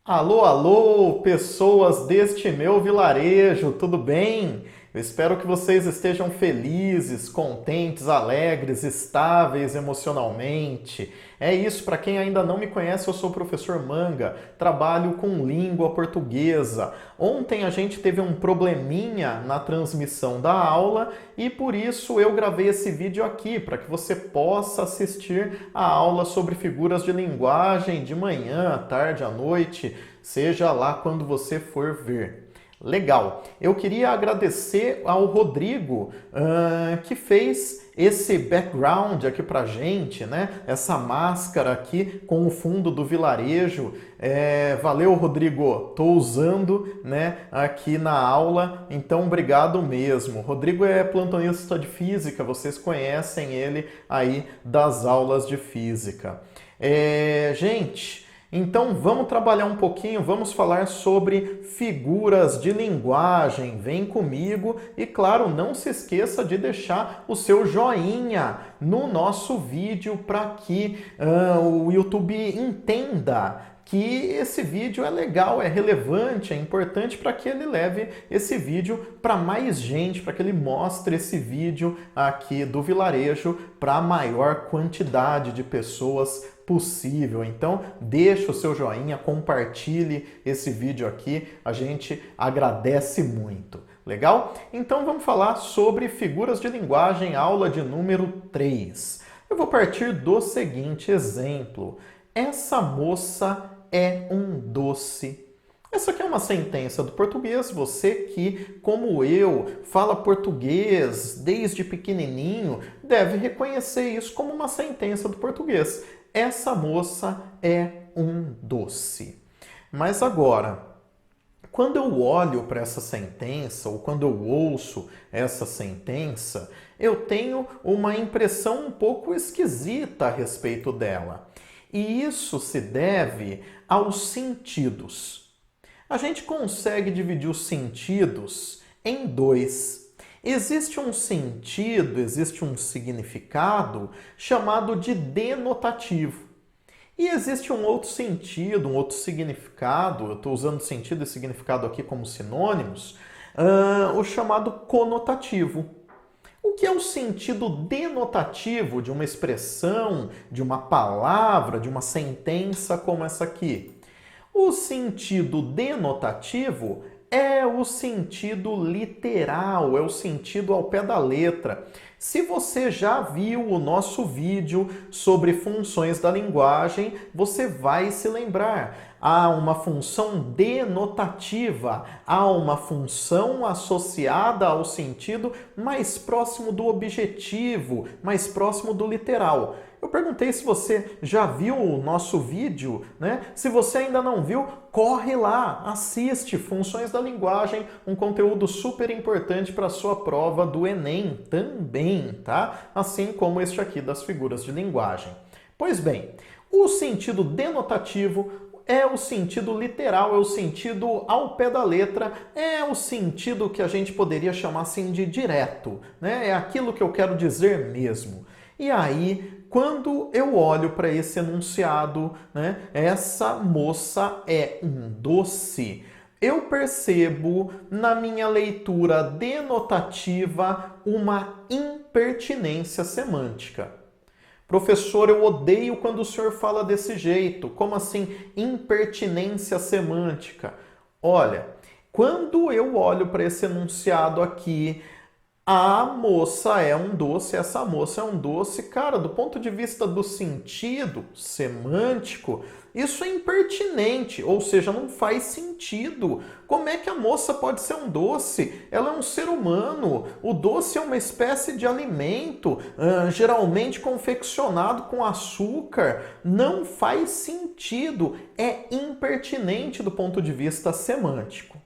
Alô, alô, pessoas deste meu vilarejo, tudo bem? Eu espero que vocês estejam felizes, contentes, alegres, estáveis emocionalmente. É isso, para quem ainda não me conhece, eu sou o professor Manga, trabalho com língua portuguesa. Ontem a gente teve um probleminha na transmissão da aula e por isso eu gravei esse vídeo aqui, para que você possa assistir a aula sobre figuras de linguagem de manhã, à tarde, à noite, seja lá quando você for ver. Legal. Eu queria agradecer ao Rodrigo, que fez esse background aqui pra gente, né? Essa máscara aqui com o fundo do vilarejo. Valeu, Rodrigo. Tô usando, né, aqui na aula, então obrigado mesmo. Rodrigo é plantonista de física, vocês conhecem ele aí das aulas de física. Gente. Então vamos trabalhar um pouquinho, vamos falar sobre figuras de linguagem. Vem comigo e, claro, não se esqueça de deixar o seu joinha no nosso vídeo para que o YouTube entenda que esse vídeo é legal, é relevante, é importante para que ele leve esse vídeo para mais gente, para que ele mostre esse vídeo aqui do vilarejo para a maior quantidade de pessoas possível. Então, deixa o seu joinha, compartilhe esse vídeo aqui, a gente agradece muito. Legal? Então vamos falar sobre figuras de linguagem, aula de número 3. Eu vou partir do seguinte exemplo. Essa moça é um doce. Essa aqui é uma sentença do português. Você que, como eu, fala português desde pequenininho, deve reconhecer isso como uma sentença do português. Essa moça é um doce. Mas agora, quando eu olho para essa sentença, ou quando eu ouço essa sentença, eu tenho uma impressão um pouco esquisita a respeito dela. E isso se deve aos sentidos. A gente consegue dividir os sentidos em dois. Existe um sentido, existe um significado chamado de denotativo. E existe um outro sentido, um outro significado, eu estou usando sentido e significado aqui como sinônimos, o chamado conotativo. O que é o sentido denotativo de uma expressão, de uma palavra, de uma sentença como essa aqui? O sentido denotativo é o sentido literal, é o sentido ao pé da letra. Se você já viu o nosso vídeo sobre funções da linguagem, você vai se lembrar. Há uma função denotativa, há uma função associada ao sentido mais próximo do objetivo, mais próximo do literal. Eu perguntei se você já viu o nosso vídeo, né? Se você ainda não viu, corre lá, assiste Funções da Linguagem, um conteúdo super importante para a sua prova do Enem também, tá? Assim como este aqui das figuras de linguagem. Pois bem, o sentido denotativo é o sentido literal, é o sentido ao pé da letra, é o sentido que a gente poderia chamar assim de direto, né? É aquilo que eu quero dizer mesmo. E aí, quando eu olho para esse enunciado, né, essa moça é um doce, eu percebo na minha leitura denotativa uma impertinência semântica. Professor, eu odeio quando o senhor fala desse jeito. Como assim, impertinência semântica? Olha, quando eu olho para esse enunciado aqui, a moça é um doce, essa moça é um doce. Cara, do ponto de vista do sentido semântico, isso é impertinente, ou seja, não faz sentido. Como é que a moça pode ser um doce? Ela é um ser humano. O doce é uma espécie de alimento, geralmente confeccionado com açúcar. Não faz sentido. É impertinente do ponto de vista semântico.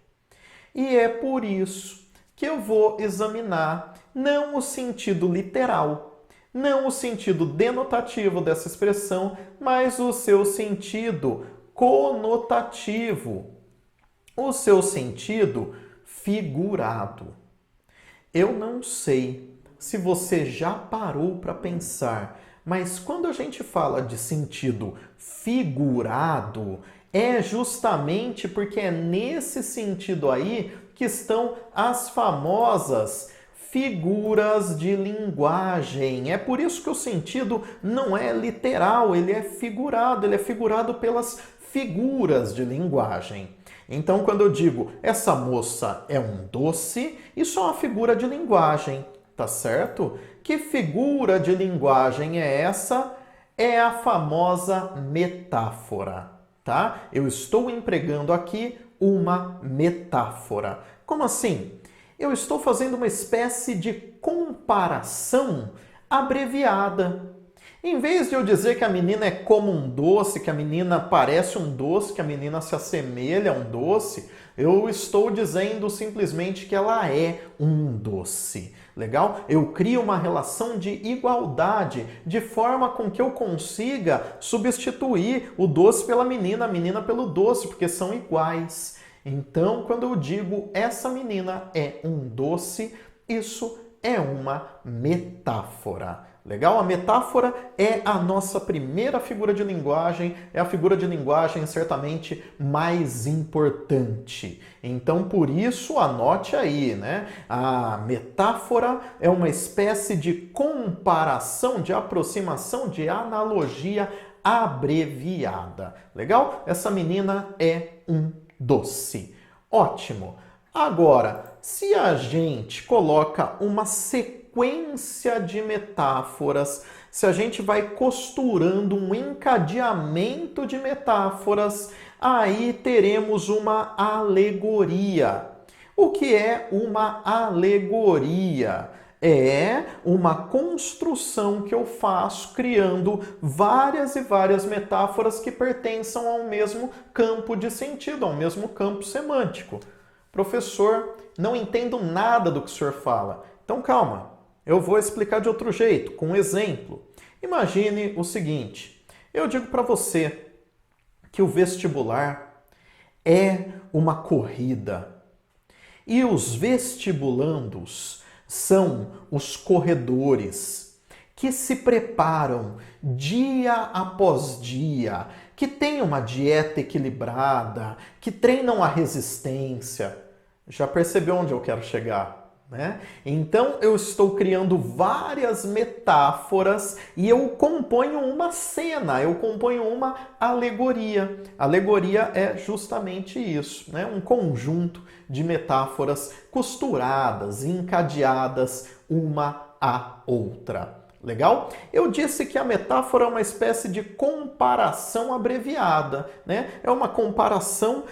E é por isso que eu vou examinar não o sentido literal, não o sentido denotativo dessa expressão, mas o seu sentido conotativo, o seu sentido figurado. Eu não sei se você já parou para pensar, mas quando a gente fala de sentido figurado, É justamente porque é nesse sentido aí que estão as famosas figuras de linguagem. É por isso que o sentido não é literal, ele é figurado pelas figuras de linguagem. Então, quando eu digo essa moça é um doce, isso é uma figura de linguagem, tá certo? Que figura de linguagem é essa? É a famosa metáfora, tá? Eu estou empregando aqui uma metáfora. Como assim? Eu estou fazendo uma espécie de comparação abreviada. Em vez de eu dizer que a menina é como um doce, que a menina parece um doce, que a menina se assemelha a um doce, eu estou dizendo simplesmente que ela é um doce. Legal? Eu crio uma relação de igualdade, de forma com que eu consiga substituir o doce pela menina, a menina pelo doce, porque são iguais. Então, quando eu digo essa menina é um doce, isso é uma metáfora. Legal? A metáfora é a nossa primeira figura de linguagem, é a figura de linguagem certamente mais importante. Então, por isso, anote aí, né? A metáfora é uma espécie de comparação, de aproximação, de analogia abreviada. Legal? Essa menina é um doce. Ótimo! Agora, se a gente coloca uma sequência de metáforas, se a gente vai costurando um encadeamento de metáforas, aí teremos uma alegoria. O que é uma alegoria? É uma construção que eu faço criando várias e várias metáforas que pertençam ao mesmo campo de sentido, ao mesmo campo semântico. Professor, não entendo nada do que o senhor fala. Então calma, eu vou explicar de outro jeito, com um exemplo. Imagine o seguinte, eu digo para você que o vestibular é uma corrida e os vestibulandos são os corredores que se preparam dia após dia, que têm uma dieta equilibrada, que treinam a resistência. Já percebeu onde eu quero chegar? Né? Então eu estou criando várias metáforas e eu componho uma cena, eu componho uma alegoria. Alegoria é justamente isso, né? Um conjunto de metáforas costuradas, encadeadas uma à outra. Legal? Eu disse que a metáfora é uma espécie de comparação abreviada, né? É uma comparação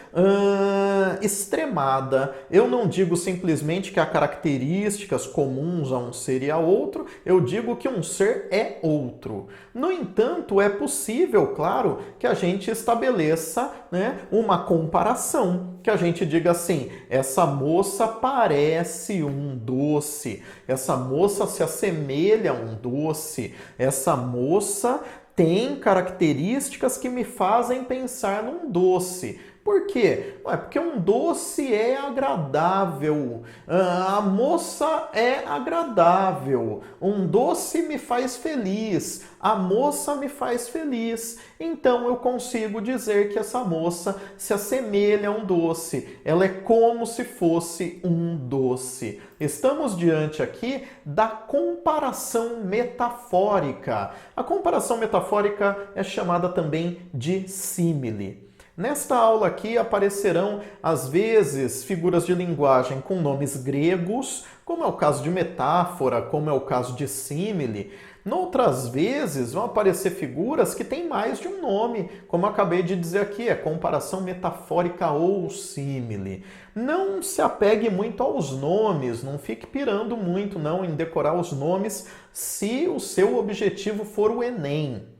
extremada. Eu não digo simplesmente que há características comuns a um ser e a outro, eu digo que um ser é outro. No entanto, é possível, claro, que a gente estabeleça, né, uma comparação, que a gente diga assim, essa moça parece um doce, essa moça se assemelha a um doce, essa moça tem características que me fazem pensar num doce. Por quê? Porque um doce é agradável, a moça é agradável, um doce me faz feliz, a moça me faz feliz. Então eu consigo dizer que essa moça se assemelha a um doce, ela é como se fosse um doce. Estamos diante aqui da comparação metafórica. A comparação metafórica é chamada também de símile. Nesta aula aqui aparecerão, às vezes, figuras de linguagem com nomes gregos, como é o caso de metáfora, como é o caso de símile. Noutras vezes vão aparecer figuras que têm mais de um nome, como eu acabei de dizer aqui, é comparação metafórica ou símile. Não se apegue muito aos nomes, não fique pirando muito não em decorar os nomes se o seu objetivo for o Enem.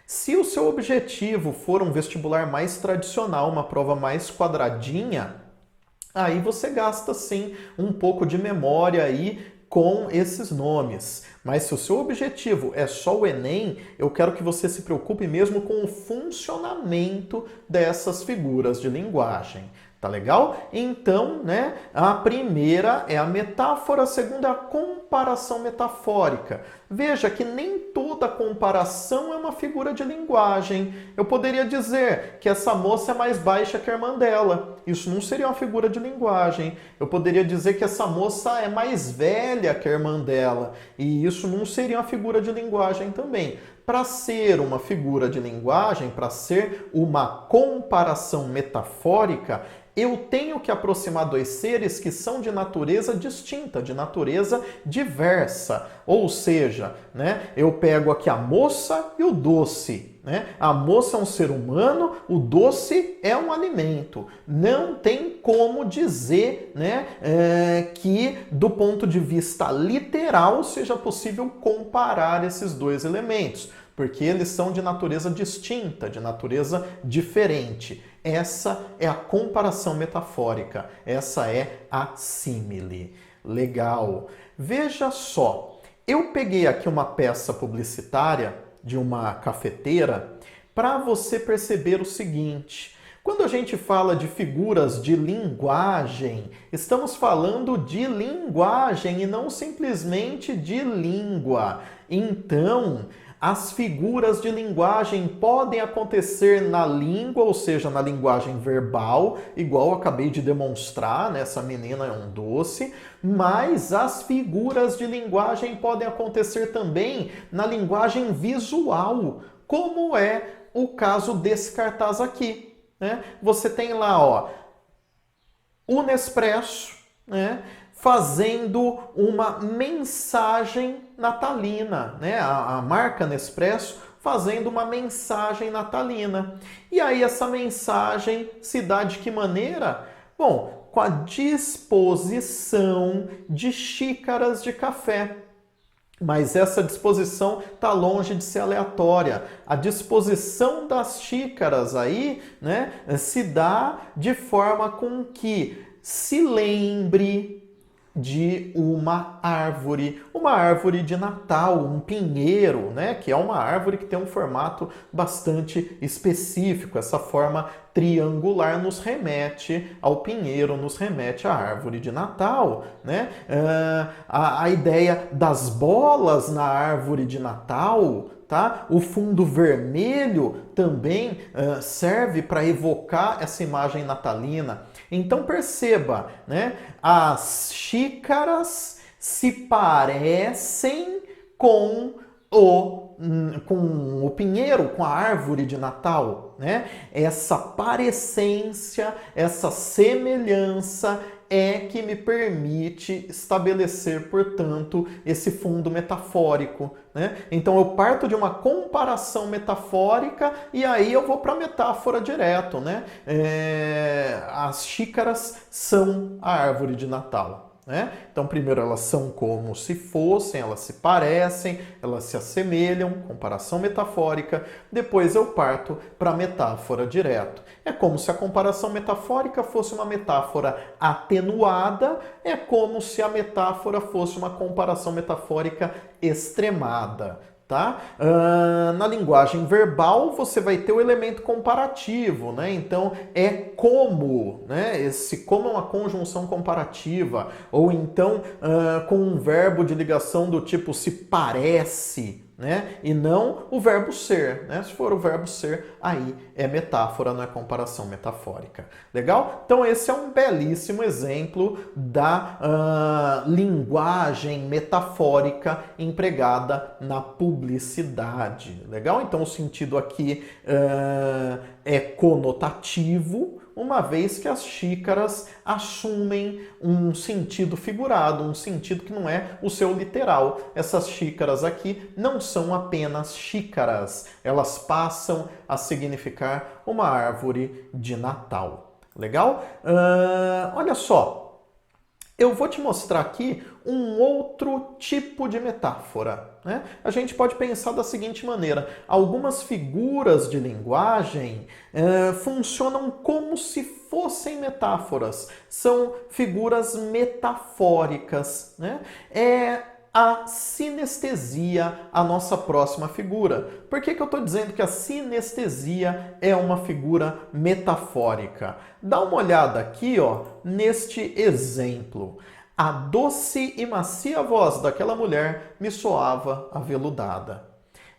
Se o seu objetivo for um vestibular mais tradicional, uma prova mais quadradinha, aí você gasta sim um pouco de memória aí com esses nomes. Mas se o seu objetivo é só o Enem, eu quero que você se preocupe mesmo com o funcionamento dessas figuras de linguagem. Tá legal? Então, né, a primeira é a metáfora, a segunda é a comparação metafórica. Veja que nem todas toda comparação é uma figura de linguagem. Eu poderia dizer que essa moça é mais baixa que a irmã dela. Isso não seria uma figura de linguagem. Eu poderia dizer que essa moça é mais velha que a irmã dela. E isso não seria uma figura de linguagem também. Para ser uma figura de linguagem, para ser uma comparação metafórica, eu tenho que aproximar dois seres que são de natureza distinta, de natureza diversa. Ou seja, né, eu pego aqui a moça e o doce. Né? A moça é um ser humano, o doce é um alimento. Não tem como dizer, né, que, do ponto de vista literal, seja possível comparar esses dois elementos, porque eles são de natureza distinta, de natureza diferente. Essa é a comparação metafórica, essa é a símile. Legal. Veja só, eu peguei aqui uma peça publicitária de uma cafeteira para você perceber o seguinte. Quando a gente fala de figuras de linguagem, estamos falando de linguagem e não simplesmente de língua. Então, as figuras de linguagem podem acontecer na língua, ou seja, na linguagem verbal, igual eu acabei de demonstrar, né? Essa menina é um doce, mas as figuras de linguagem podem acontecer também na linguagem visual, como é o caso desse cartaz aqui. Né? Você tem lá, ó, o Nespresso, né? Fazendo uma mensagem natalina, né? A marca Nespresso fazendo uma mensagem natalina. E aí essa mensagem se dá de que maneira? Bom, com a disposição de xícaras de café. Mas essa disposição está longe de ser aleatória. A disposição das xícaras aí, né, se dá de forma com que se lembre de uma árvore de Natal, um pinheiro, né? Que é uma árvore que tem um formato bastante específico. Essa forma triangular nos remete ao pinheiro, nos remete à árvore de Natal, né? A ideia das bolas na árvore de Natal, tá? O fundo vermelho também serve para evocar essa imagem natalina. Então perceba, né? As xícaras se parecem com o pinheiro, com a árvore de Natal, né? Essa parecência, essa semelhança é que me permite estabelecer, portanto, esse fundo metafórico, né? Então eu parto de uma comparação metafórica e aí eu vou para a metáfora direto, né? As xícaras são a árvore de Natal. Né? Então, primeiro elas são como se fossem, elas se parecem, elas se assemelham, comparação metafórica. Depois eu parto para a metáfora direto. É como se a comparação metafórica fosse uma metáfora atenuada, é como se a metáfora fosse uma comparação metafórica extremada. Tá? Na linguagem verbal você vai ter o elemento comparativo, né? Então é como, né? Esse como é uma conjunção comparativa, ou então com um verbo de ligação do tipo se parece, né? E não o verbo ser, né? Se for o verbo ser, aí é metáfora, não é comparação metafórica. Legal? Então esse é um belíssimo exemplo da linguagem metafórica empregada na publicidade. Legal? Então o sentido aqui é conotativo, uma vez que as xícaras assumem um sentido figurado, um sentido que não é o seu literal. Essas xícaras aqui não são apenas xícaras, elas passam a significar uma árvore de Natal. Legal? Olha só. Eu vou te mostrar aqui um outro tipo de metáfora. Né? A gente pode pensar da seguinte maneira: algumas figuras de linguagem funcionam como se fossem metáforas. São figuras metafóricas. Né? A sinestesia, a nossa próxima figura. Por que eu estou dizendo que a sinestesia é uma figura metafórica? Dá uma olhada aqui, ó, neste exemplo. A doce e macia voz daquela mulher me soava aveludada.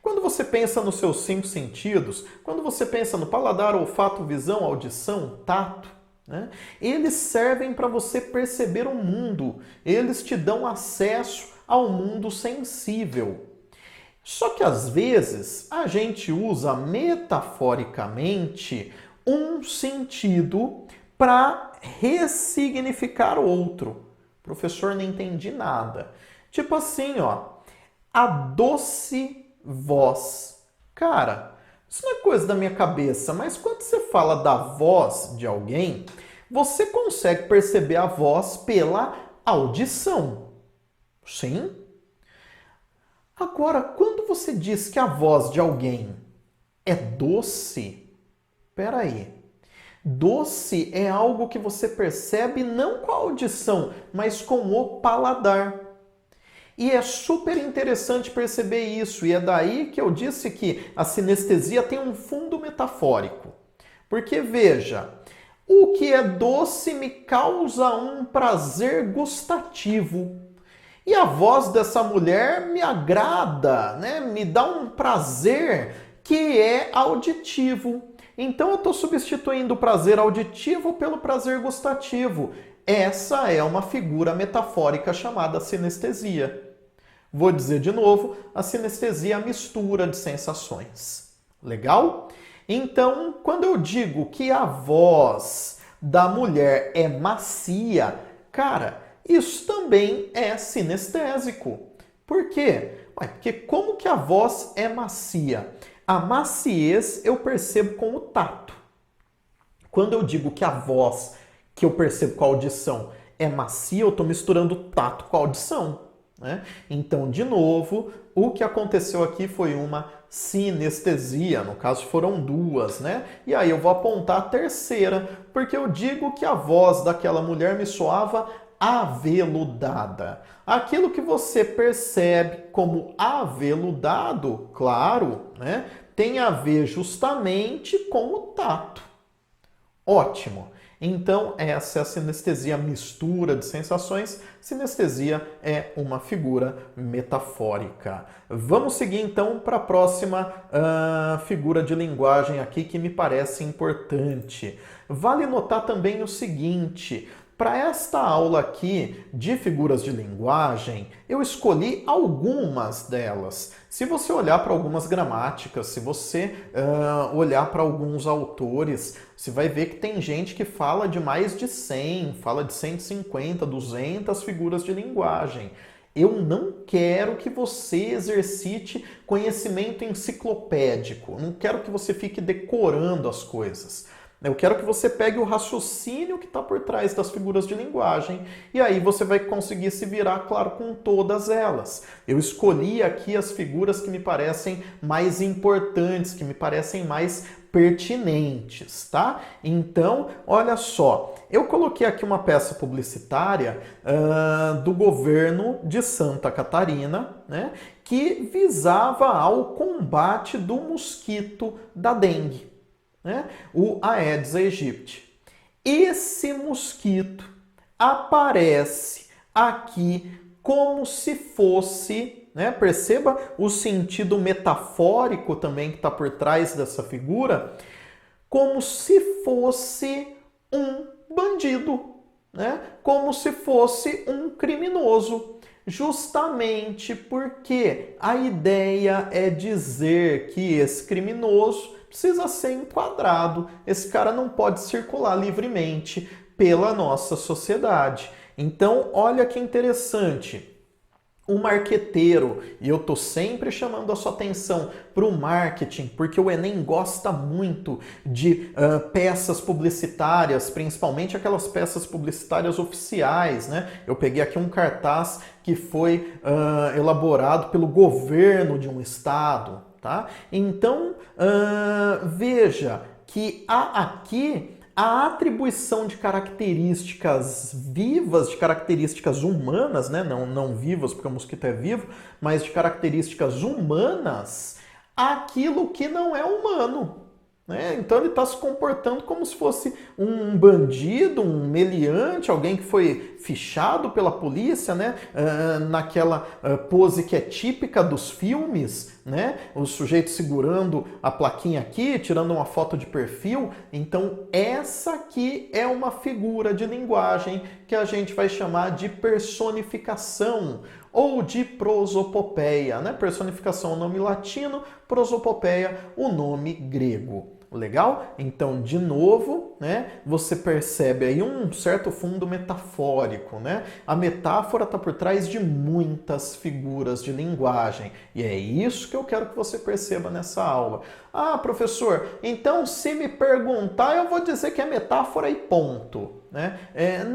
Quando você pensa nos seus 5 sentidos, quando você pensa no paladar, olfato, visão, audição, tato, né, eles servem para você perceber o mundo, eles te dão acesso ao mundo sensível. Só que às vezes a gente usa metaforicamente um sentido para ressignificar outro. Professor, não entendi nada. Tipo assim, ó, a doce voz. Cara, isso não é coisa da minha cabeça, mas quando você fala da voz de alguém, você consegue perceber a voz pela audição. Sim? Agora, quando você diz que a voz de alguém é doce, peraí. Doce é algo que você percebe não com a audição, mas com o paladar. E é super interessante perceber isso, e é daí que eu disse que a sinestesia tem um fundo metafórico. Porque veja, o que é doce me causa um prazer gustativo. E a voz dessa mulher me agrada, né? Me dá um prazer que é auditivo. Então eu estou substituindo o prazer auditivo pelo prazer gustativo. Essa é uma figura metafórica chamada sinestesia. Vou dizer de novo, a sinestesia é a mistura de sensações. Legal? Então, quando eu digo que a voz da mulher é macia, cara, isso também é sinestésico. Por quê? Porque como que a voz é macia? A maciez eu percebo com o tato. Quando eu digo que a voz que eu percebo com a audição é macia, eu estou misturando o tato com a audição, né? Então, de novo, o que aconteceu aqui foi uma sinestesia, no caso foram duas, né? E aí eu vou apontar a terceira, porque eu digo que a voz daquela mulher me soava aveludada. Aquilo que você percebe como aveludado, claro, né, tem a ver justamente com o tato. Ótimo. Então, essa é a sinestesia, mistura de sensações. Sinestesia é uma figura metafórica. Vamos seguir então para a próxima figura de linguagem aqui que me parece importante. Vale notar também o seguinte: para esta aula aqui de figuras de linguagem, eu escolhi algumas delas. Se você olhar para algumas gramáticas, se você olhar para alguns autores, você vai ver que tem gente que fala de mais de 100, fala de 150, 200 figuras de linguagem. Eu não quero que você exercite conhecimento enciclopédico, não quero que você fique decorando as coisas. Eu quero que você pegue o raciocínio que está por trás das figuras de linguagem e aí você vai conseguir se virar, claro, com todas elas. Eu escolhi aqui as figuras que me parecem mais importantes, que me parecem mais pertinentes, tá? Então, olha só, eu coloquei aqui uma peça publicitária do governo de Santa Catarina, né, que visava ao combate do mosquito da dengue, né? O Aedes aegypti. Esse mosquito aparece aqui como se fosse, né? Perceba o sentido metafórico também que está por trás dessa figura, como se fosse um bandido, né? Como se fosse um criminoso. Justamente porque a ideia é dizer que esse criminoso precisa ser enquadrado. Esse cara não pode circular livremente pela nossa sociedade. Então, olha que interessante. O marqueteiro, e eu tô sempre chamando a sua atenção para o marketing, porque o Enem gosta muito de peças publicitárias, principalmente aquelas peças publicitárias oficiais, né? Eu peguei aqui um cartaz que foi elaborado pelo governo de um estado, tá? Então, veja que há aqui a atribuição de características vivas, de características humanas, né? Não vivas, porque o mosquito é vivo, mas de características humanas, àquilo que não é humano, né? Então ele está se comportando como se fosse um bandido, um meliante, alguém que foi fichado pela polícia, né? Naquela pose que é típica dos filmes, né? O sujeito segurando a plaquinha aqui, tirando uma foto de perfil. Então, essa aqui é uma figura de linguagem que a gente vai chamar de personificação ou de prosopopeia, né? Personificação é o nome latino, prosopopeia o nome grego. Legal? Então, de novo, né, você percebe aí um certo fundo metafórico, né? A metáfora está por trás de muitas figuras de linguagem. E é isso que eu quero que você perceba nessa aula. Ah, professor, então se me perguntar, eu vou dizer que é metáfora e ponto, né?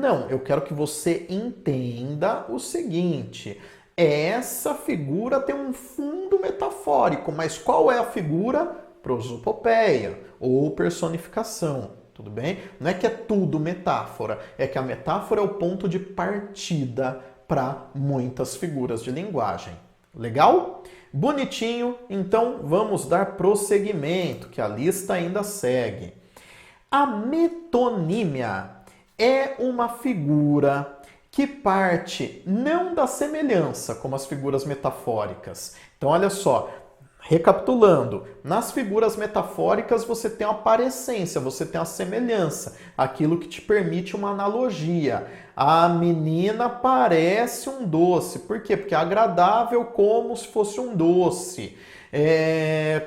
Não, eu quero que você entenda o seguinte. Essa figura tem um fundo metafórico, mas qual é a figura? Prosopopeia ou personificação, tudo bem? Não é que é tudo metáfora, é que a metáfora é o ponto de partida para muitas figuras de linguagem. Legal? Bonitinho, então vamos dar prosseguimento, que a lista ainda segue. A metonímia é uma figura que parte não da semelhança, como as figuras metafóricas. Então, olha só. Recapitulando, nas figuras metafóricas você tem a parecência, você tem a semelhança, aquilo que te permite uma analogia. A menina parece um doce. Por quê? Porque é agradável como se fosse um doce.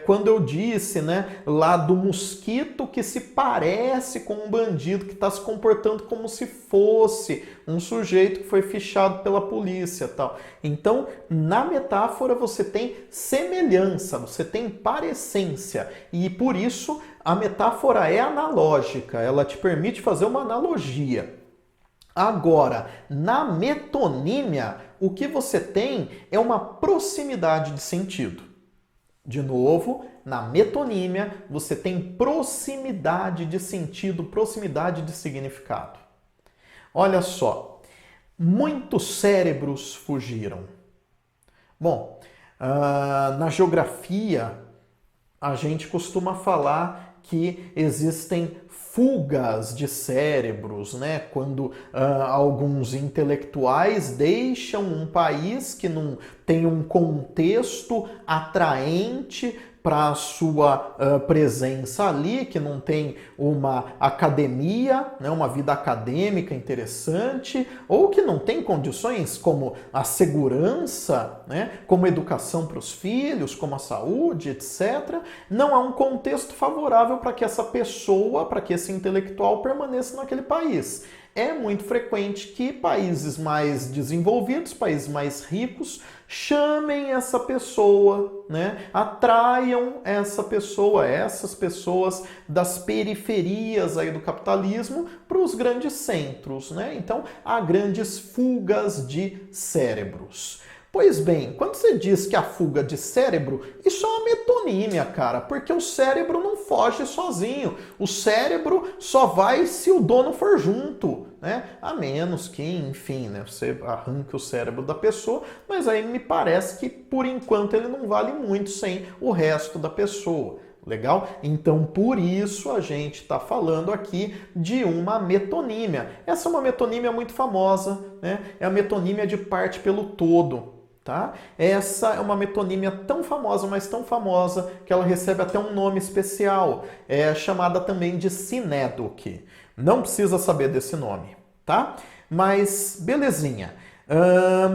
Quando eu disse, né, lá do mosquito que se parece com um bandido que está se comportando como se fosse um sujeito que foi fichado pela polícia, tal. Então, na metáfora você tem semelhança, você tem parecência e por isso a metáfora é analógica, ela te permite fazer uma analogia. Agora, na metonímia, o que você tem é uma proximidade de sentido. De novo, na metonímia, você tem proximidade de sentido, proximidade de significado. Olha só, muitos cérebros fugiram. Bom, na geografia, a gente costuma falar que existem fugas de cérebros, né? Quando alguns intelectuais deixam um país que não tem um contexto atraente para a sua presença ali, que não tem uma academia, né, uma vida acadêmica interessante, ou que não tem condições como a segurança, né, como a educação para os filhos, como a saúde, etc. Não há um contexto favorável para que essa pessoa, para que esse intelectual permaneça naquele país. É muito frequente que países mais desenvolvidos, países mais ricos, chamem essa pessoa, né? Atraiam essa pessoa, essas pessoas das periferias aí do capitalismo para os grandes centros, né? Então, há grandes fugas de cérebros. Pois bem, quando você diz que a fuga de cérebro, isso é uma metonímia, cara, porque o cérebro não foge sozinho. O cérebro só vai se o dono for junto, né? A menos que, enfim, né, você arranque o cérebro da pessoa, mas aí me parece que, por enquanto, ele não vale muito sem o resto da pessoa. Legal? Então, por isso a gente está falando aqui de uma metonímia. Essa é uma metonímia muito famosa, né? É a metonímia de parte pelo todo. Tá? Essa é uma metonímia tão famosa, mas tão famosa, que ela recebe até um nome especial. É chamada também de sinédoque. Não precisa saber desse nome, tá? Mas, belezinha.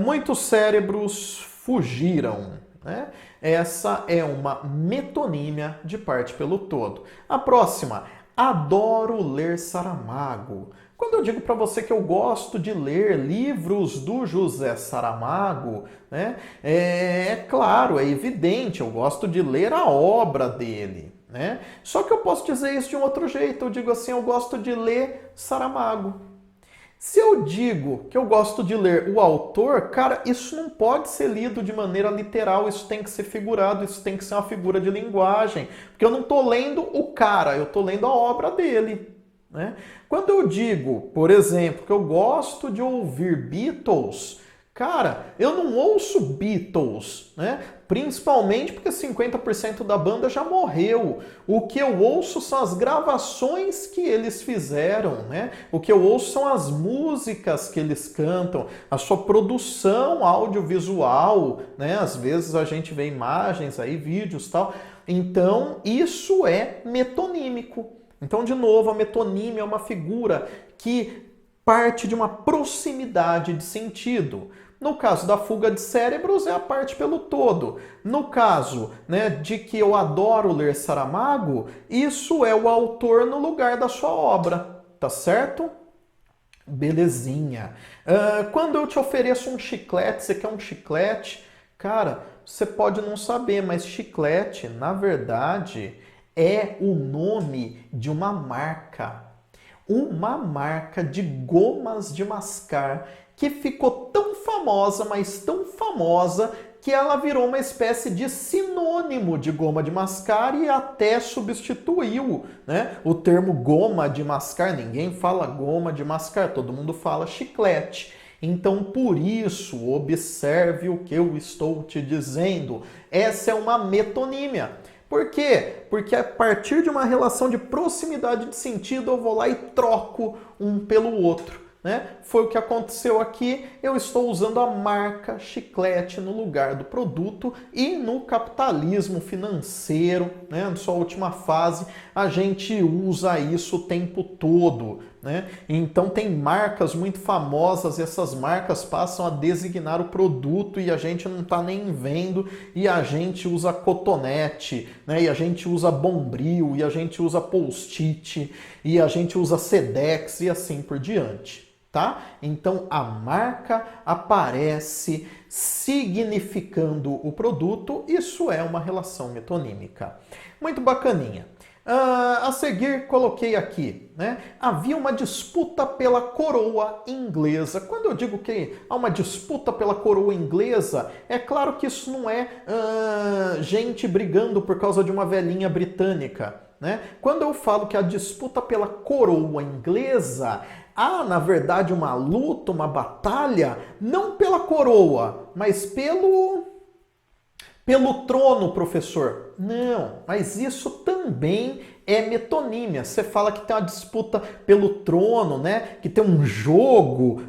Muitos cérebros fugiram, né? Essa é uma metonímia de parte pelo todo. A próxima, adoro ler Saramago. Quando eu digo para você que eu gosto de ler livros do José Saramago, né, é claro, é evidente, eu gosto de ler a obra dele, né? Só que eu posso dizer isso de um outro jeito, eu digo assim, eu gosto de ler Saramago. Se eu digo que eu gosto de ler o autor, cara, isso não pode ser lido de maneira literal, isso tem que ser figurado, isso tem que ser uma figura de linguagem, porque eu não estou lendo o cara, eu estou lendo a obra dele. Né? Quando eu digo, por exemplo, que eu gosto de ouvir Beatles, Cara, eu não ouço Beatles, né? Principalmente porque 50% da banda já morreu. O que eu ouço são as gravações que eles fizeram, né? O que eu ouço são as músicas que eles cantam, a sua produção audiovisual, né? Às vezes a gente vê imagens aí, vídeos e tal. Então, isso é metonímico. Então, de novo, a metonímia é uma figura que parte de uma proximidade de sentido. No caso da fuga de cérebros, é a parte pelo todo. No caso, né, de que eu adoro ler Saramago, isso é o autor no lugar da sua obra, tá certo? Belezinha. Quando eu te ofereço um chiclete, você quer um chiclete? Cara, você pode não saber, mas chiclete, na verdade, é o nome de uma marca. Uma marca de gomas de mascar que ficou tão famosa, mas tão famosa, que ela virou uma espécie de sinônimo de goma de mascar e até substituiu, né, o termo goma de mascar. Ninguém fala goma de mascar, todo mundo fala chiclete. Então, por isso, observe o que eu estou te dizendo. Essa é uma metonímia. Por quê? Porque a partir de uma relação de proximidade de sentido, eu vou lá e troco um pelo outro, né? Foi o que aconteceu aqui. Eu estou usando a marca chiclete no lugar do produto, e no capitalismo financeiro, né, na sua última fase, a gente usa isso o tempo todo, né? Então tem marcas muito famosas e essas marcas passam a designar o produto e a gente não está nem vendo, e a gente usa cotonete, né? E a gente usa Bombril, e a gente usa Post-it, e a gente usa Sedex e assim por diante. Tá? Então a marca aparece significando o produto, isso é uma relação metonímica. Muito bacaninha. A seguir, coloquei aqui, né? Havia uma disputa pela coroa inglesa. Quando eu digo que há uma disputa pela coroa inglesa, é claro que isso não é gente brigando por causa de uma velhinha britânica, né? Quando eu falo que a disputa pela coroa inglesa, há, na verdade, uma luta, uma batalha, não pela coroa, mas pelo trono, professor. Não, mas isso também é metonímia. Você fala que tem uma disputa pelo trono, né? Que tem um jogo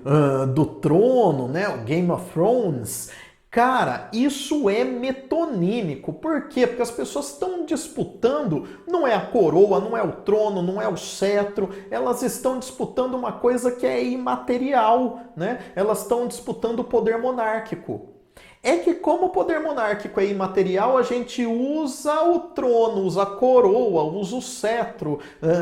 do trono, né? O Game of Thrones. Cara, isso é metonímico. Por quê? Porque as pessoas estão disputando, não é a coroa, não é o trono, não é o cetro, elas estão disputando uma coisa que é imaterial, né? Elas estão disputando o poder monárquico. É que como o poder monárquico é imaterial, a gente usa o trono, usa a coroa, usa o cetro,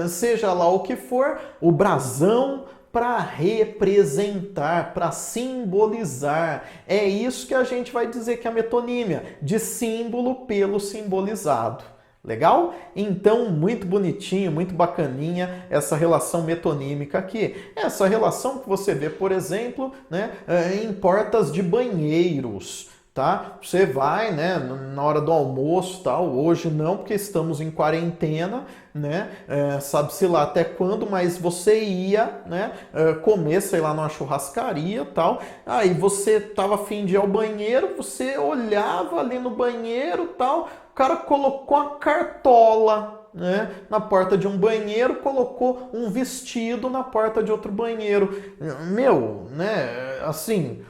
seja lá o que for, o brasão, para representar, para simbolizar. É isso que a gente vai dizer que é a metonímia, de símbolo pelo simbolizado. Legal? Então, muito bonitinho, muito bacaninha essa relação metonímica aqui. Essa relação que você vê, por exemplo, né, em portas de banheiros. Tá? Você vai, né, na hora do almoço, tal. Hoje não, porque estamos em quarentena, né? Sabe-se lá até quando, mas você ia, né, comer, sei lá, numa churrascaria, tal. Aí você tava a fim de ir ao banheiro, você olhava ali no banheiro, tal. O cara colocou a cartola, né, na porta de um banheiro, colocou um vestido na porta de outro banheiro. Meu, né, assim,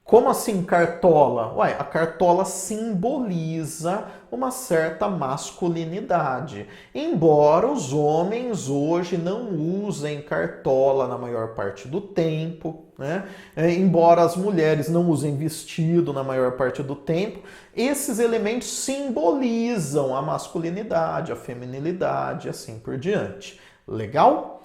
como assim cartola? Ué, a cartola simboliza uma certa masculinidade. Embora os homens hoje não usem cartola na maior parte do tempo, né? Embora as mulheres não usem vestido na maior parte do tempo, esses elementos simbolizam a masculinidade, a feminilidade e assim por diante. Legal?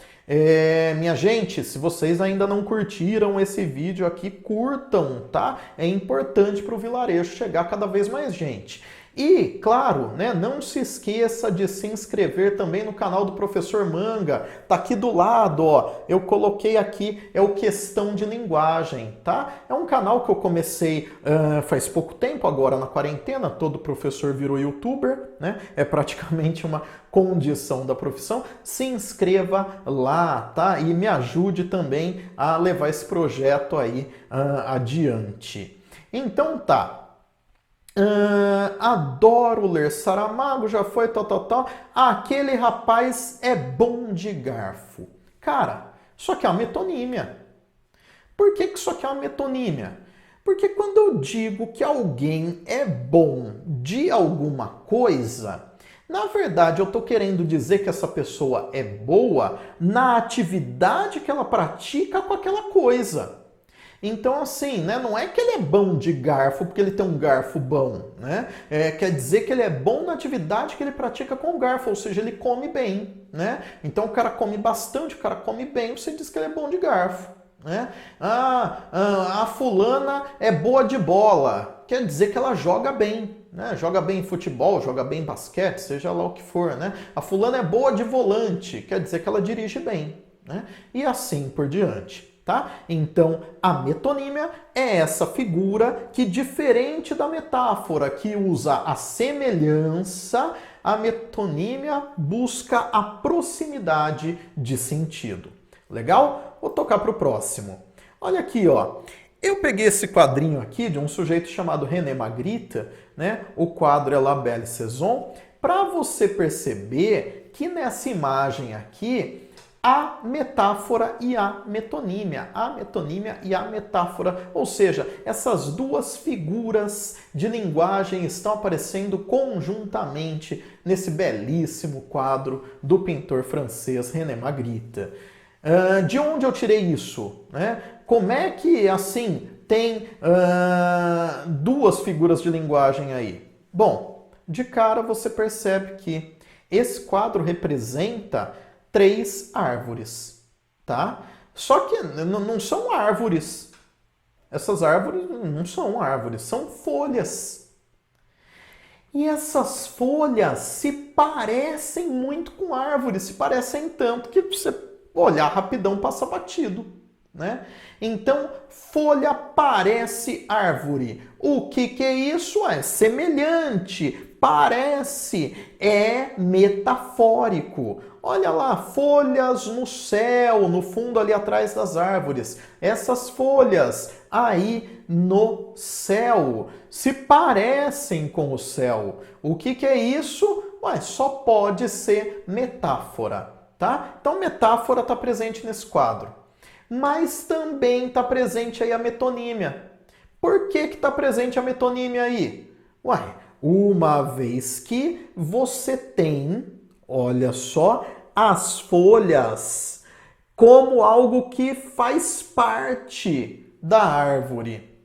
Minha gente, se vocês ainda não curtiram esse vídeo aqui, curtam, tá? É importante para o vilarejo chegar a cada vez mais gente. E, claro, né, não se esqueça de se inscrever também no canal do Professor Manga. Tá aqui do lado, ó. Eu coloquei aqui, é o Questão de Linguagem, tá? É um canal que eu comecei faz pouco tempo, agora na quarentena. Todo professor virou youtuber, né? É praticamente uma condição da profissão. Se inscreva lá, tá? E me ajude também a levar esse projeto aí adiante. Então tá. Adoro ler Saramago, já foi, tal. Aquele rapaz é bom de garfo. Cara, isso aqui é uma metonímia. Por que isso aqui é uma metonímia? Porque quando eu digo que alguém é bom de alguma coisa, na verdade eu estou querendo dizer que essa pessoa é boa na atividade que ela pratica com aquela coisa. Então, assim, né, não é que ele é bom de garfo porque ele tem um garfo bom, né? Quer dizer que ele é bom na atividade que ele pratica com o garfo, ou seja, ele come bem, né? Então, o cara come bastante, o cara come bem, você diz que ele é bom de garfo, né? A fulana é boa de bola, quer dizer que ela joga bem, né? Joga bem em futebol, joga bem em basquete, seja lá o que for, né? A fulana é boa de volante, quer dizer que ela dirige bem, né? E assim por diante. Tá? Então, a metonímia é essa figura que, diferente da metáfora que usa a semelhança, a metonímia busca a proximidade de sentido. Legal? Vou tocar para o próximo. Olha aqui, ó. Eu peguei esse quadrinho aqui de um sujeito chamado René Magritte, né? O quadro é La Belle Saison, para você perceber que nessa imagem aqui a metáfora e a metonímia e a metáfora, ou seja, essas duas figuras de linguagem estão aparecendo conjuntamente nesse belíssimo quadro do pintor francês René Magritte. De onde eu tirei isso? Né? Como é que, assim, tem duas figuras de linguagem aí? Bom, de cara você percebe que esse quadro representa 3 árvores, tá? Só que não são árvores. Essas árvores não são árvores, são folhas. E essas folhas se parecem muito com árvores, se parecem tanto que você olhar rapidão passa batido, né? Então, folha parece árvore. O que é isso? É semelhante, parece, é metafórico. Olha lá, folhas no céu, no fundo ali atrás das árvores. Essas folhas aí no céu se parecem com o céu. O que é isso? Ué, só pode ser metáfora, tá? Então, metáfora está presente nesse quadro. Mas também está presente aí a metonímia. Por que está presente a metonímia aí? Ué, uma vez que você tem, olha só, as folhas como algo que faz parte da árvore.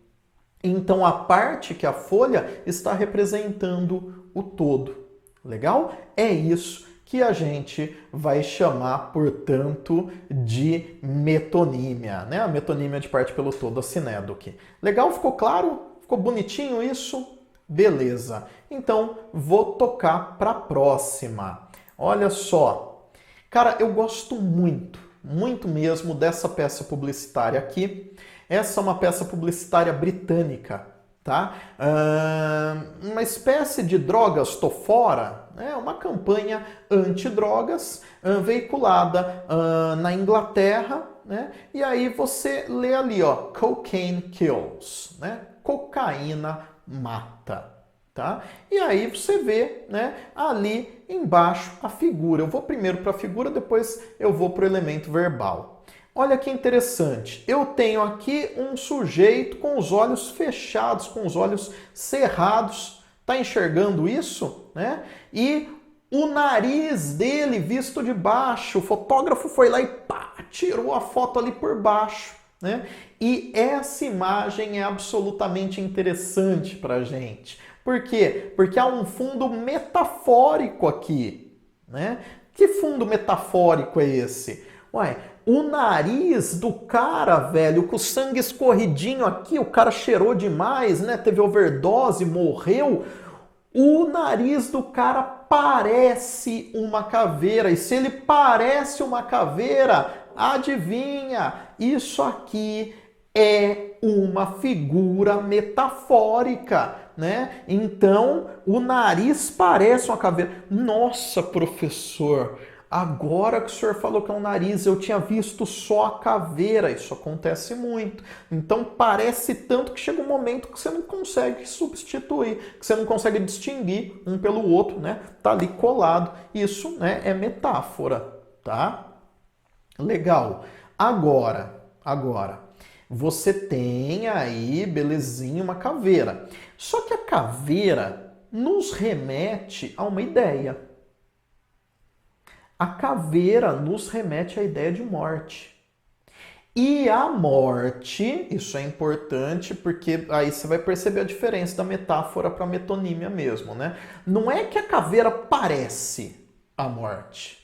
Então, a parte que a folha está representando o todo. Legal? É isso que a gente vai chamar, portanto, de metonímia, né? A metonímia de parte pelo todo, a sinédoque. Legal? Ficou claro? Ficou bonitinho isso? Beleza. Então, vou tocar para a próxima. Olha só. Cara, eu gosto muito, muito mesmo dessa peça publicitária aqui. Essa é uma peça publicitária britânica, tá? Uma espécie de drogas tô fora, né? Uma campanha antidrogas veiculada na Inglaterra, né? E aí você lê ali, ó, Cocaine Kills, né? Cocaína mata. Tá? E aí você vê, né, ali embaixo a figura. Eu vou primeiro para a figura, depois eu vou para o elemento verbal. Olha que interessante. Eu tenho aqui um sujeito com os olhos fechados, com os olhos cerrados. Tá enxergando isso? Né? E o nariz dele visto de baixo. O fotógrafo foi lá e pá, tirou a foto ali por baixo. Né? E essa imagem é absolutamente interessante para a gente. Por quê? Porque há um fundo metafórico aqui, né? Que fundo metafórico é esse? Ué, o nariz do cara, velho, com o sangue escorridinho aqui, o cara cheirou demais, né? Teve overdose, morreu. O nariz do cara parece uma caveira. E se ele parece uma caveira, adivinha? Isso aqui é uma figura metafórica, né? Então, o nariz parece uma caveira. Nossa, professor, agora que o senhor falou que é um nariz, eu tinha visto só a caveira. Isso acontece muito. Então, parece tanto que chega um momento que você não consegue substituir, que você não consegue distinguir um pelo outro, né? Tá ali colado. Isso, né, é metáfora, tá? Legal. Agora, você tem aí, belezinha, uma caveira. Só que a caveira nos remete a uma ideia. A caveira nos remete à ideia de morte. E a morte, isso é importante porque aí você vai perceber a diferença da metáfora para a metonímia mesmo, né? Não é que a caveira parece a morte.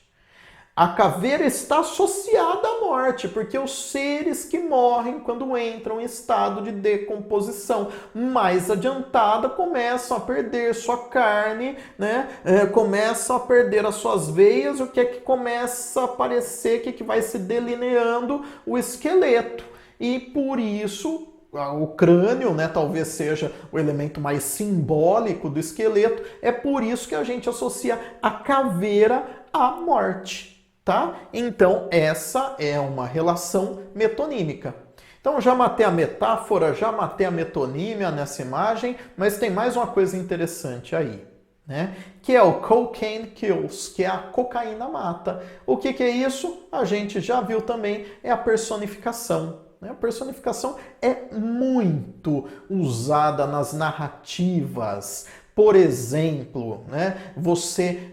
A caveira está associada à morte, porque os seres que morrem quando entram em estado de decomposição mais adiantada começam a perder sua carne, né? Começam a perder as suas veias, o que é que começa a aparecer, o que é que vai se delineando? O esqueleto. E por isso o crânio, né, talvez seja o elemento mais simbólico do esqueleto, é por isso que a gente associa a caveira à morte. Tá? Então, essa é uma relação metonímica. Então, já matei a metáfora, já matei a metonímia nessa imagem, mas tem mais uma coisa interessante aí, né? Que é o cocaine kills, que é a cocaína mata. O que é isso? A gente já viu também, é a personificação. A personificação é muito usada nas narrativas. Por exemplo, né, você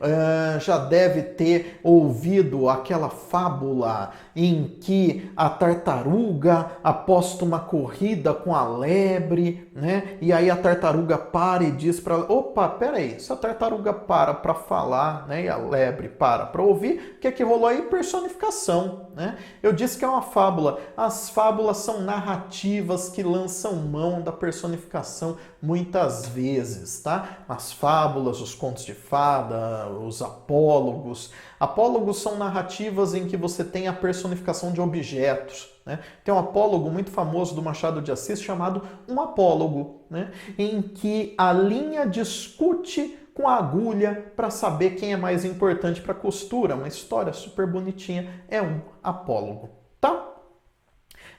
já deve ter ouvido aquela fábula em que a tartaruga aposta uma corrida com a lebre, né? E aí a tartaruga para e diz para ela, opa, peraí, se a tartaruga para falar, né, e a lebre para ouvir, o que é que rolou aí? Personificação, né? Eu disse que é uma fábula. As fábulas são narrativas que lançam mão da personificação muitas vezes, tá? As fábulas, os contos de fada, os apólogos. Apólogos são narrativas em que você tem a personificação de objetos, né? Tem um apólogo muito famoso do Machado de Assis chamado Um Apólogo, né? Em que a linha discute com a agulha para saber quem é mais importante para a costura. Uma história super bonitinha, é um apólogo, tá?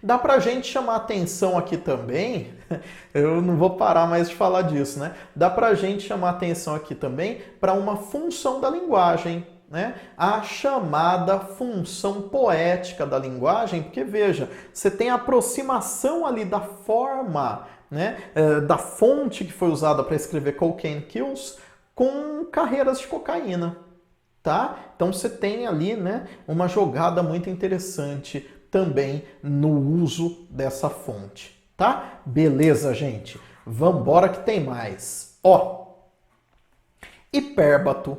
Dá pra gente chamar atenção aqui também, eu não vou parar mais de falar disso, né? Dá pra gente chamar atenção aqui também para uma função da linguagem, né? A chamada função poética da linguagem, porque veja, você tem a aproximação ali da forma, né? Da fonte que foi usada para escrever Cocaine Kills com carreiras de cocaína, tá? Então você tem ali, né, uma jogada muito interessante também no uso dessa fonte, tá? Beleza, gente? Vambora que tem mais. Ó, hipérbato.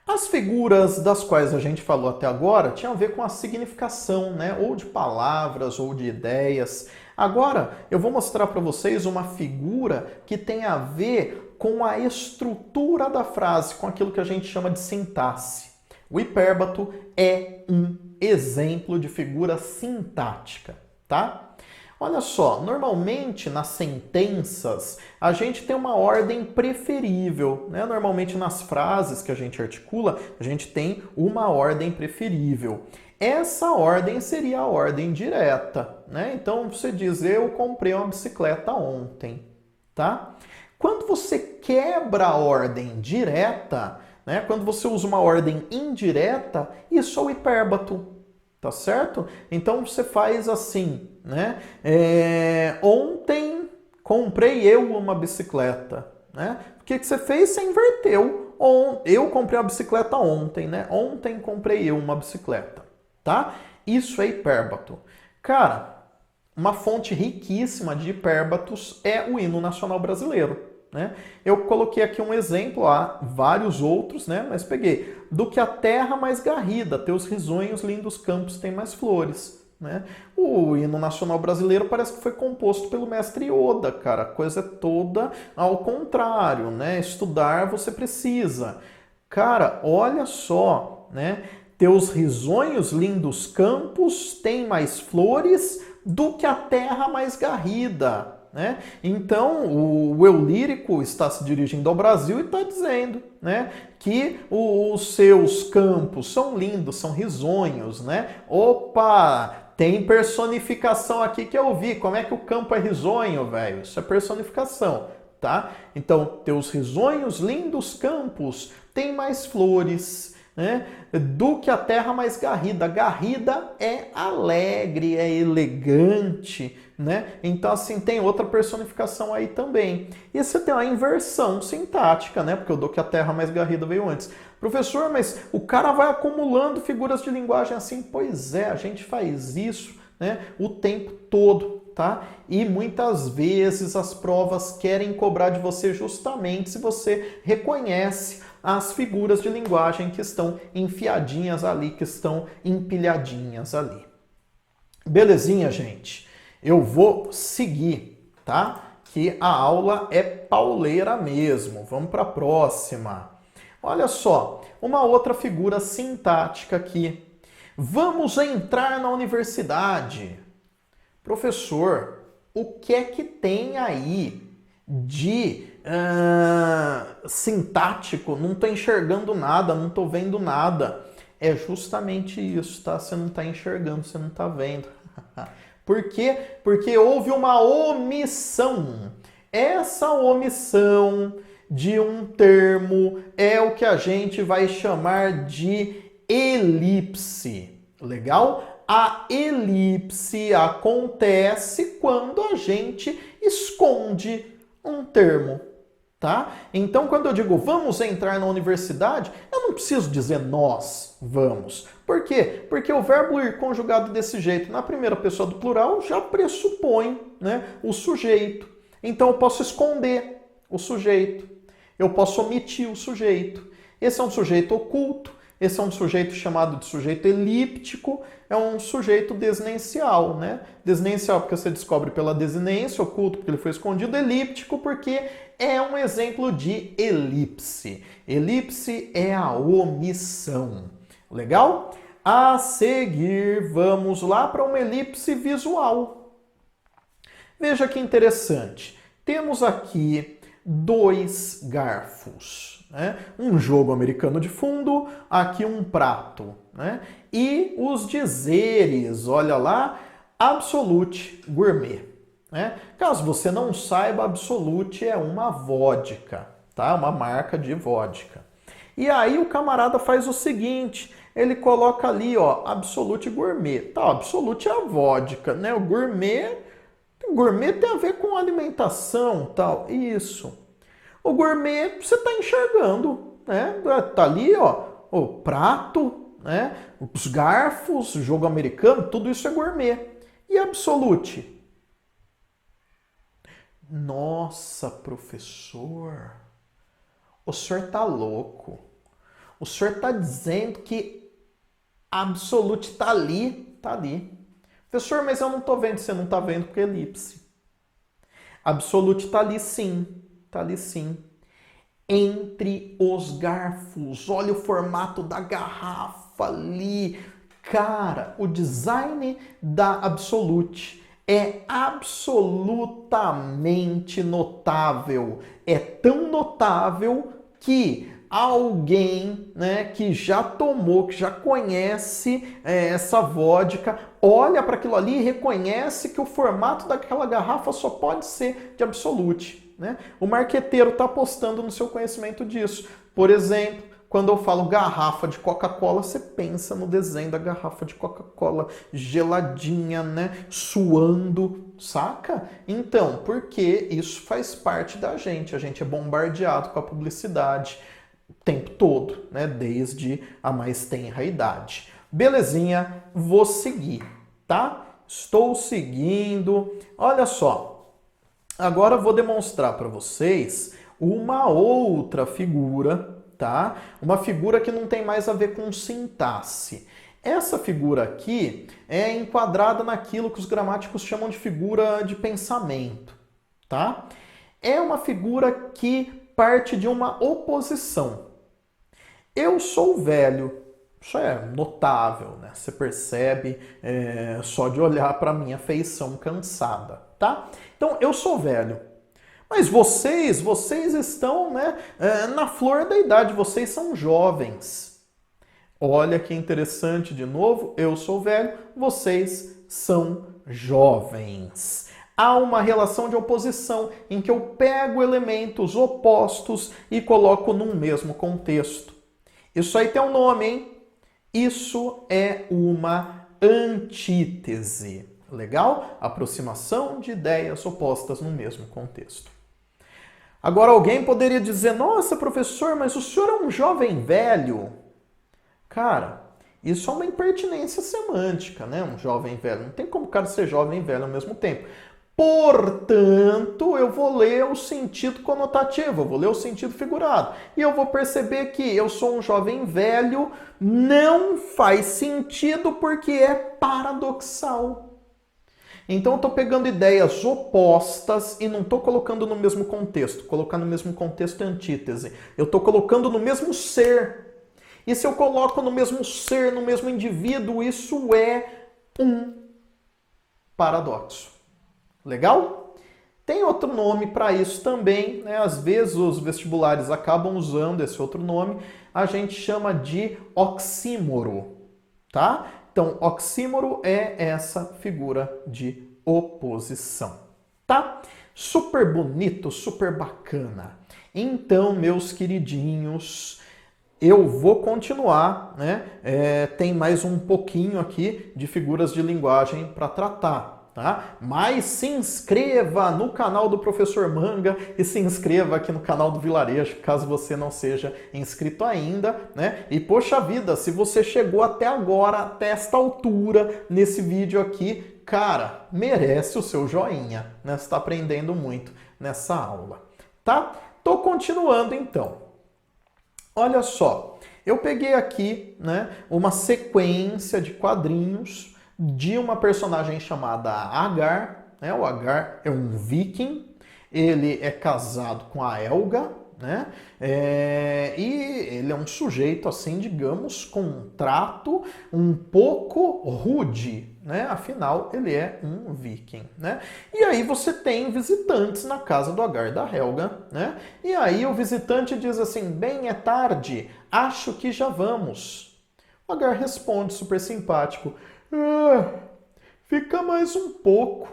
As figuras das quais a gente falou até agora tinham a ver com a significação, né? Ou de palavras ou de ideias. Agora eu vou mostrar para vocês uma figura que tem a ver com a estrutura da frase, com aquilo que a gente chama de sintaxe. O hipérbato é um exemplo de figura sintática, tá? Olha só, normalmente nas sentenças a gente tem uma ordem preferível, né? Normalmente nas frases que a gente articula, a gente tem uma ordem preferível. Essa ordem seria a ordem direta, né? Então você diz, eu comprei uma bicicleta ontem, tá? Quando você quebra a ordem direta, né? Quando você usa uma ordem indireta, isso é o hipérbato, tá certo? Então você faz assim, né? Ontem comprei eu uma bicicleta, né? O que você fez? Você inverteu. Eu comprei a bicicleta ontem, né? Ontem comprei eu uma bicicleta, tá? Isso é hipérbato. Cara, uma fonte riquíssima de hipérbatos é o hino nacional brasileiro. Né? Eu coloquei aqui um exemplo, há vários outros, né? Mas peguei. Do que a terra mais garrida, teus risonhos lindos campos têm mais flores. né? O hino nacional brasileiro parece que foi composto pelo mestre Oda, cara. A coisa é toda ao contrário, né? Estudar você precisa. Cara, olha só, né? Teus risonhos lindos campos têm mais flores do que a terra mais garrida, né? Então, o eu lírico está se dirigindo ao Brasil e está dizendo, né, que os seus campos são lindos, são risonhos, né? Opa! Tem personificação aqui que eu vi. Como é que o campo é risonho, velho? Isso é personificação, tá? Então, teus risonhos lindos campos têm mais flores, né, do que a terra mais garrida. Garrida é alegre, é elegante, né? Então, assim, tem outra personificação aí também. E você tem uma inversão sintática, né? Porque o do que a terra mais garrida veio antes. Professor, mas o cara vai acumulando figuras de linguagem assim? Pois é, a gente faz isso, né, o tempo todo, tá? E muitas vezes as provas querem cobrar de você justamente se você reconhece as figuras de linguagem que estão enfiadinhas ali, que estão empilhadinhas ali. Belezinha, gente? Eu vou seguir, tá? Que a aula é pauleira mesmo. Vamos para a próxima. Olha só, uma outra figura sintática aqui. Vamos entrar na universidade. Professor, o que é que tem aí de sintático? Não estou enxergando nada, não estou vendo nada. É justamente isso, tá? Você não está enxergando, você não está vendo. Por quê? Porque houve uma omissão. Essa omissão de um termo é o que a gente vai chamar de elipse. Legal? A elipse acontece quando a gente esconde um termo, tá? Então, quando eu digo vamos entrar na universidade, eu não preciso dizer nós vamos. Por quê? Porque o verbo ir conjugado desse jeito na primeira pessoa do plural já pressupõe, né, o sujeito. Então, eu posso esconder o sujeito. Eu posso omitir o sujeito. Esse é um sujeito oculto, esse é um sujeito chamado de sujeito elíptico, é um sujeito desinêncial, né? Desinêncial porque você descobre pela desinência, oculto porque ele foi escondido, elíptico porque é um exemplo de elipse. Elipse é a omissão. Legal? A seguir, vamos lá para uma elipse visual. Veja que interessante. Temos aqui dois garfos, né? Um jogo americano de fundo, aqui um prato, né? E os dizeres, olha lá, Absolute Gourmet, né? Caso você não saiba, Absolute é uma vodka, tá? Uma marca de vodka. E aí o camarada faz o seguinte, ele coloca ali, ó, Absolute Gourmet. Tá, Absolute é a vodka, né? O gourmet tem a ver com alimentação, tal. Isso. O gourmet você está enxergando, né? Tá ali, ó, o prato, né? Os garfos, o jogo americano, tudo isso é gourmet. E absolute? Nossa, professor, o senhor tá louco. O senhor tá dizendo que absolute tá ali, tá ali. Professor, mas eu não tô vendo, você não tá vendo porque é elipse. Absolute tá ali sim, tá ali sim. Entre os garfos, olha o formato da garrafa ali. Cara, o design da Absolute é absolutamente notável. É tão notável que alguém, né, que já tomou, que já conhece essa vodka, olha para aquilo ali e reconhece que o formato daquela garrafa só pode ser de Absolute, né? O marqueteiro está apostando no seu conhecimento disso. Por exemplo, quando eu falo garrafa de Coca-Cola, você pensa no desenho da garrafa de Coca-Cola geladinha, né? Suando, saca? Então, porque isso faz parte da gente. A gente é bombardeado com a publicidade o tempo todo, né? Desde a mais tenra idade. Belezinha, vou seguir, tá? Estou seguindo. Olha só, agora eu vou demonstrar para vocês uma outra figura, tá? Uma figura que não tem mais a ver com sintaxe. Essa figura aqui é enquadrada naquilo que os gramáticos chamam de figura de pensamento, tá? É uma figura que parte de uma oposição. Eu sou velho. Isso é notável, né? Você percebe só de olhar para a minha feição cansada, tá? Então, eu sou velho. Mas vocês estão, né, na flor da idade, vocês são jovens. Olha que interessante de novo, eu sou velho, vocês são jovens. Há uma relação de oposição em que eu pego elementos opostos e coloco num mesmo contexto. Isso aí tem um nome, hein? Isso é uma antítese. Legal? Aproximação de ideias opostas no mesmo contexto. Agora alguém poderia dizer, nossa, professor, mas o senhor é um jovem velho. Cara, isso é uma impertinência semântica, né? Um jovem velho. Não tem como o cara ser jovem e velho ao mesmo tempo. Portanto, eu vou ler o sentido conotativo, eu vou ler o sentido figurado. E eu vou perceber que eu sou um jovem velho não faz sentido porque é paradoxal. Então eu estou pegando ideias opostas e não estou colocando no mesmo contexto. Colocar no mesmo contexto é antítese. Eu estou colocando no mesmo ser. E se eu coloco no mesmo ser, no mesmo indivíduo, isso é um paradoxo. Legal? Tem outro nome para isso também, né? Às vezes os vestibulares acabam usando esse outro nome. A gente chama de oxímoro, tá? Então, oxímoro é essa figura de oposição, tá? Super bonito, super bacana. Então, meus queridinhos, eu vou continuar, né? Tem mais um pouquinho aqui de figuras de linguagem para tratar. Tá? Mas se inscreva no canal do Professor Manga e se inscreva aqui no canal do Vilarejo, caso você não seja inscrito ainda, né? E poxa vida, se você chegou até agora, até esta altura, nesse vídeo aqui, cara, merece o seu joinha, né? Você está aprendendo muito nessa aula, tá? Tô continuando então. Olha só, eu peguei aqui, né, uma sequência de quadrinhos de uma personagem chamada Agar, né? O Agar é um viking, ele é casado com a Helga, né? E ele é um sujeito, assim, digamos, com um trato um pouco rude, né? Afinal, ele é um viking, né? E aí você tem visitantes na casa do Agar e da Helga, né? E aí o visitante diz assim, bem, é tarde, acho que já vamos. O Agar responde super simpático, fica mais um pouco.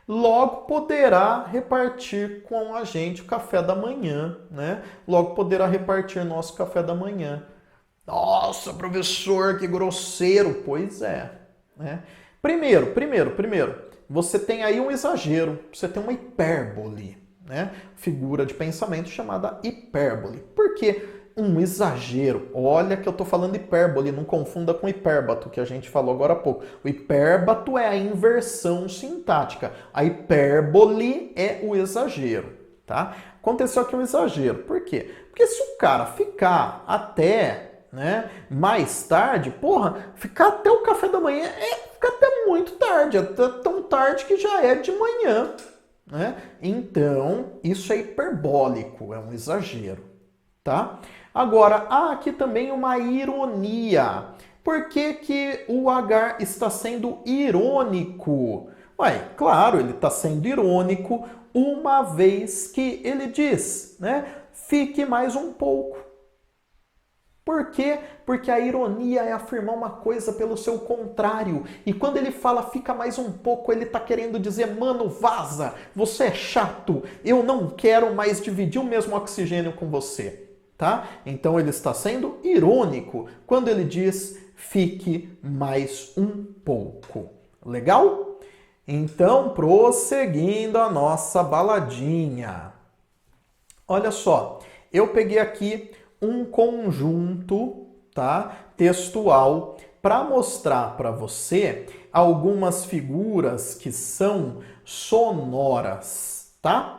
Logo poderá repartir com a gente o café da manhã, né? Logo poderá repartir nosso café da manhã. Nossa, professor, que grosseiro. Pois é, né? Primeiro, você tem aí um exagero, você tem uma hipérbole, né? Figura de pensamento chamada hipérbole. Por quê? Um exagero. Olha que eu estou falando hipérbole, não confunda com hipérbato, que a gente falou agora há pouco. O hipérbato é a inversão sintática. A hipérbole é o exagero, tá? Aconteceu aqui um exagero. Por quê? Porque se o cara ficar até, né, mais tarde, porra, ficar até o café da manhã fica até muito tarde, até tão tarde que já é de manhã, né? Então, isso é hiperbólico, é um exagero, tá? Agora, há aqui também uma ironia. Por que que o Agar está sendo irônico? Ué, claro, ele está sendo irônico uma vez que ele diz, né? Fique mais um pouco. Por quê? Porque a ironia é afirmar uma coisa pelo seu contrário. E quando ele fala fica mais um pouco, ele está querendo dizer, mano, vaza, você é chato, eu não quero mais dividir o mesmo oxigênio com você. Tá? Então ele está sendo irônico quando ele diz fique mais um pouco. Legal? Então, prosseguindo a nossa baladinha. Olha só, eu peguei aqui um conjunto, tá, textual para mostrar para você algumas figuras que são sonoras, tá?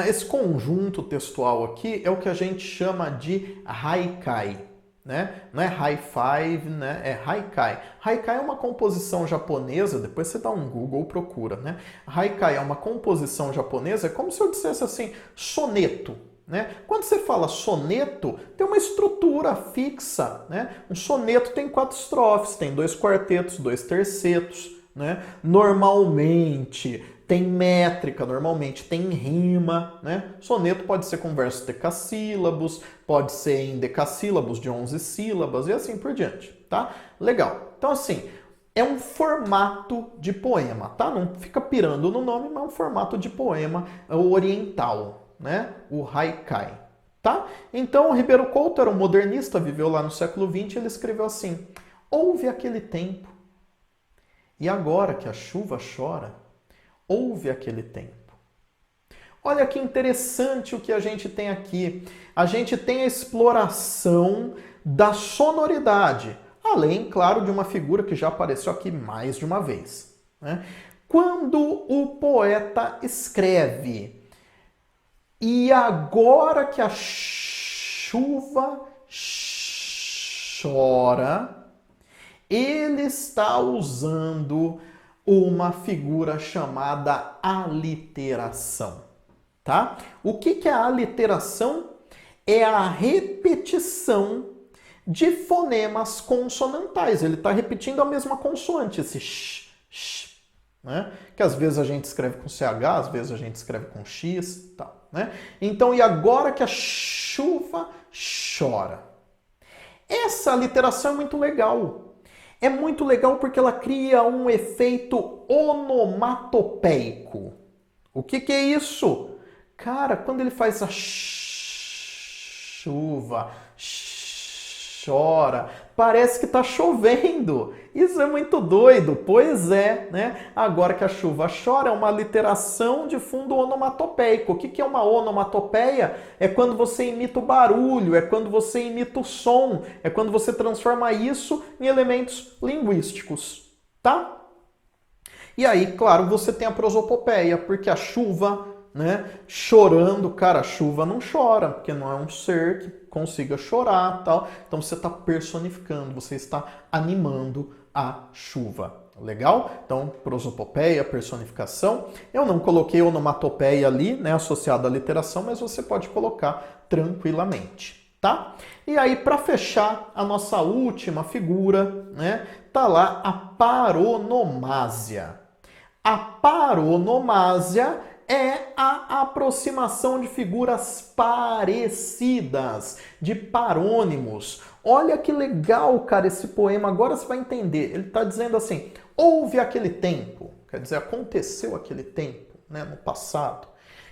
Esse conjunto textual aqui é o que a gente chama de haikai, né? Não é high five, né? É haikai. Haikai é uma composição japonesa, depois você dá um Google, procura, né? Haikai é uma composição japonesa, é como se eu dissesse assim, soneto, né? Quando você fala soneto, tem uma estrutura fixa, né? Um soneto tem 4 estrofes, tem 2 quartetos, 2 tercetos, né? Normalmente tem métrica, normalmente tem rima, né? Soneto pode ser com versos decassílabos, pode ser em decassílabos de 11 sílabas e assim por diante, tá? Legal. Então assim, é um formato de poema, tá? Não fica pirando no nome, mas é um formato de poema oriental, né? O haikai, tá? Então o Ribeiro Couto era um modernista, viveu lá no século XX, ele escreveu assim: houve aquele tempo, e agora que a chuva chora, houve aquele tempo. Olha que interessante o que a gente tem aqui. A gente tem a exploração da sonoridade, além, claro, de uma figura que já apareceu aqui mais de uma vez, né? Quando o poeta escreve, e agora que a chuva chora, ele está usando uma figura chamada aliteração, tá? O que é a aliteração? É a repetição de fonemas consonantais. Ele está repetindo a mesma consoante, esse sh, né? Que às vezes a gente escreve com CH, às vezes a gente escreve com X, tal, né? Então, e agora que a chuva chora. Essa aliteração é muito legal. É muito legal porque ela cria um efeito onomatopeico. O que é isso? Cara, quando ele faz a chuva chora, parece que tá chovendo. Isso é muito doido. Pois é, né? Agora que a chuva chora é uma aliteração de fundo onomatopeico. O que é uma onomatopeia? É quando você imita o barulho, é quando você imita o som, é quando você transforma isso em elementos linguísticos, tá? E aí, claro, você tem a prosopopeia, porque a chuva, né, chorando, cara, a chuva não chora, porque não é um ser que consiga chorar, tal. Então você está personificando, você está animando a chuva. Legal? Então, prosopopeia, personificação. Eu não coloquei onomatopeia ali, né, associada à literação, mas você pode colocar tranquilamente, tá? E aí, para fechar a nossa última figura, né, tá lá a paronomásia. A paronomásia é a aproximação de figuras parecidas, de parônimos. Olha que legal, cara, esse poema. Agora você vai entender. Ele está dizendo assim, houve aquele tempo, quer dizer, aconteceu aquele tempo, né, no passado.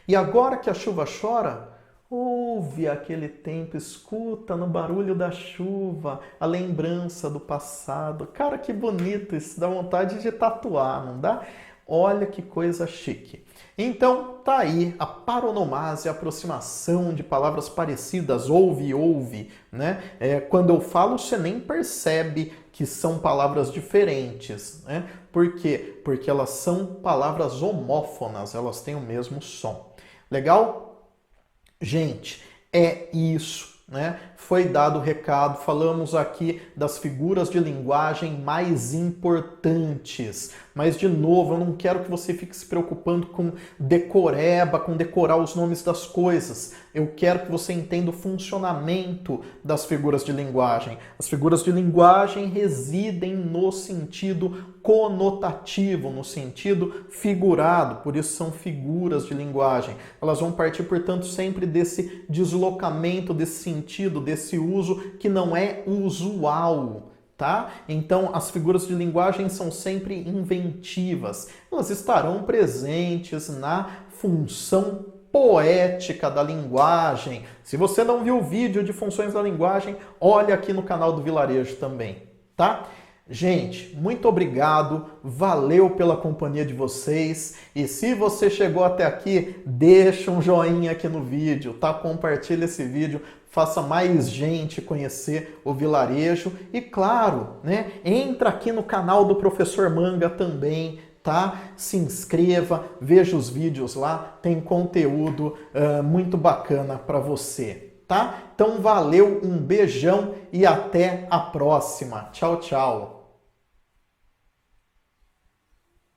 E agora que a chuva chora, houve aquele tempo, escuta no barulho da chuva, a lembrança do passado. Cara, que bonito, isso dá vontade de tatuar, não dá? Olha que coisa chique. Então, tá aí a paronomásia, a aproximação de palavras parecidas, ouve, né? Quando eu falo, você nem percebe que são palavras diferentes, né? Por quê? Porque elas são palavras homófonas, elas têm o mesmo som. Legal? Gente, é isso. Né? Foi dado o recado, falamos aqui das figuras de linguagem mais importantes. Mas, de novo, eu não quero que você fique se preocupando com decoreba, com decorar os nomes das coisas. Eu quero que você entenda o funcionamento das figuras de linguagem. As figuras de linguagem residem no sentido conotativo, no sentido figurado, por isso são figuras de linguagem. Elas vão partir, portanto, sempre desse deslocamento, desse sentido, desse uso que não é usual, tá? Então, as figuras de linguagem são sempre inventivas. Elas estarão presentes na função poética da linguagem. Se você não viu o vídeo de funções da linguagem, olha aqui no canal do Vilarejo também, tá? Gente, muito obrigado, valeu pela companhia de vocês e se você chegou até aqui, deixa um joinha aqui no vídeo, tá? Compartilha esse vídeo, faça mais gente conhecer o Vilarejo e claro, né, entra aqui no canal do Professor Manga também, tá? Se inscreva, veja os vídeos lá, tem conteúdo muito bacana para você. tá? Então valeu, um beijão e até a próxima. Tchau, tchau.